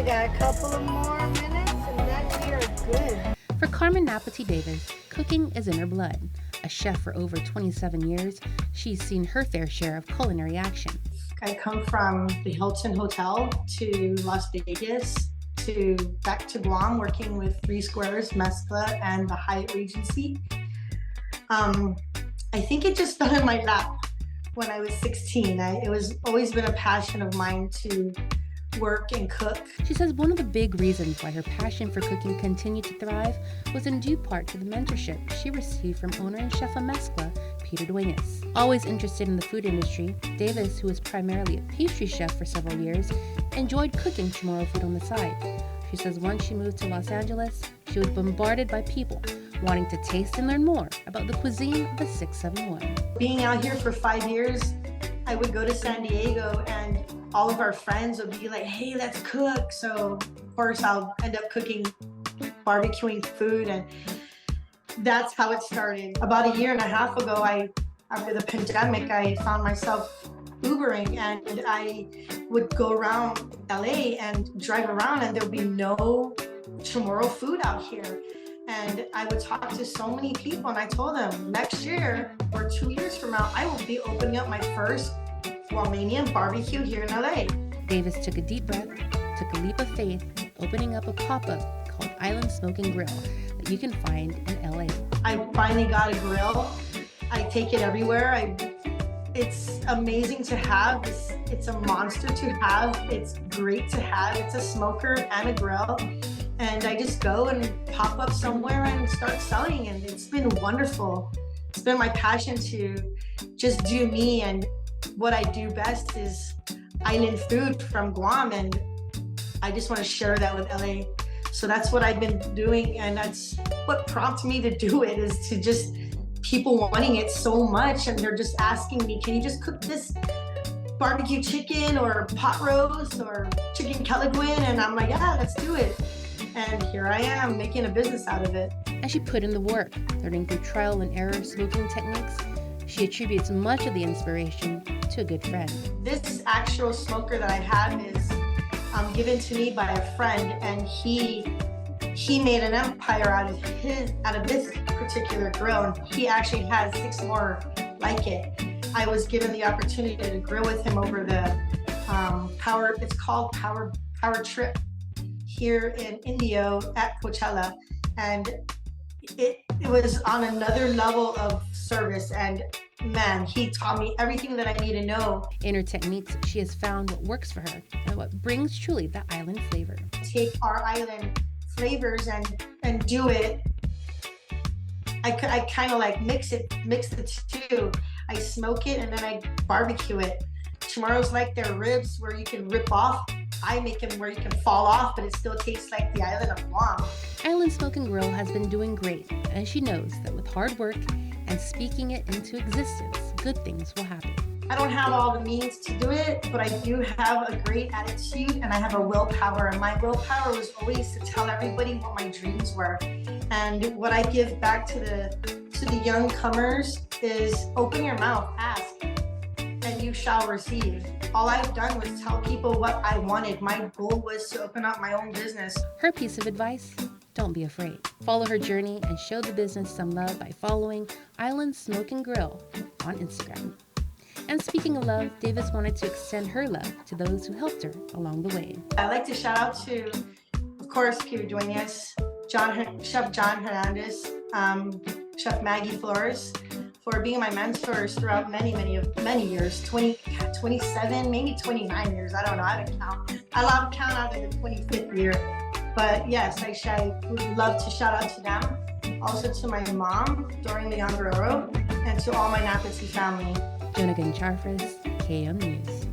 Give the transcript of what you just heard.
got a couple of more minutes and then we are good. For Carmen Napati Davis, cooking is in her blood. A chef for over 27 years, she's seen her fair share of culinary action. I come from the Hilton Hotel to Las Vegas to back to Guam, working with Three Squares, Mezcla, and the Hyatt Regency. I think it just fell in my lap when I was 16. It was always been a passion of mine to work and cook. She says one of the big reasons why her passion for cooking continued to thrive was in due part to the mentorship she received from owner and chef of Mezcla, Peter Duenas. Always interested in the food industry, Davis, who was primarily a pastry chef for several years, enjoyed cooking Chamorro food on the side. She says once she moved to Los Angeles, she was bombarded by people wanting to taste and learn more about the cuisine of the 671. Being out here for 5 years, I would go to San Diego and all of our friends would be like, hey, let's cook. So of course I'll end up cooking, barbecuing food, and that's how it started. About 1.5 years ago, after the pandemic, I found myself Ubering, and I would go around LA and drive around and there would be no Chamorro food out here. And I would talk to so many people and I told them next year or 2 years from now, I will be opening up my first Guamanian barbecue here in LA. Davis took a deep breath, took a leap of faith, opening up a pop-up called Island Smoke and Grill that you can find in LA. I finally got a grill. I take it everywhere. It's amazing to have. It's a monster to have. It's great to have. It's a smoker and a grill. And I just go and pop up somewhere and start selling, and it's been wonderful. It's been my passion to just do me, and what I do best is island food from Guam, and I just want to share that with LA. So that's what I've been doing, and that's what prompted me to do it, is to just people wanting it so much, and they're just asking me, can you just cook this barbecue chicken or pot roast or chicken kelaguen? And I'm like, yeah, let's do it. And here I am making a business out of it. As she put in the work, learning through trial and error smoking techniques, she attributes much of the inspiration to a good friend. This actual smoker that I have is given to me by a friend, and he made an empire out of this particular grill, and he actually has 6 more like it. I was given the opportunity to grill with him over the it's called Power Trip here in Indio at Coachella, and it was on another level of service, and man, he taught me everything that I need to know. In her techniques, she has found what works for her and what brings truly the island flavor. Take our island flavors and do it. I kind of like mix the two. I smoke it and then I barbecue it. Chamorros like their ribs where you can rip off. I make them where you can fall off, but it still tastes like the island of Guam. Island Smoke and Grill has been doing great, and she knows that with hard work and speaking it into existence, good things will happen. I don't have all the means to do it, but I do have a great attitude and I have a willpower. And my willpower was always to tell everybody what my dreams were. And what I give back to the young comers is open your mouth, ask, and you shall receive. All I've done was tell people what I wanted. My goal was to open up my own business. Her piece of advice: don't be afraid. Follow her journey and show the business some love by following Island Smoke and Grill on Instagram. And speaking of love, Davis wanted to extend her love to those who helped her along the way. I'd like to shout out to, of course, Peter Duenas, Chef John Hernandez, Chef Maggie Flores, for being my mentors throughout many years, 27, maybe 29 years. I don't know, I haven't count. I love count out in the 25th year. But yes, I would love to shout out to them. Also to my mom, Doreen Leon Guerrero, and to all my Napati family. Joan Aguon Charfauros, KM News.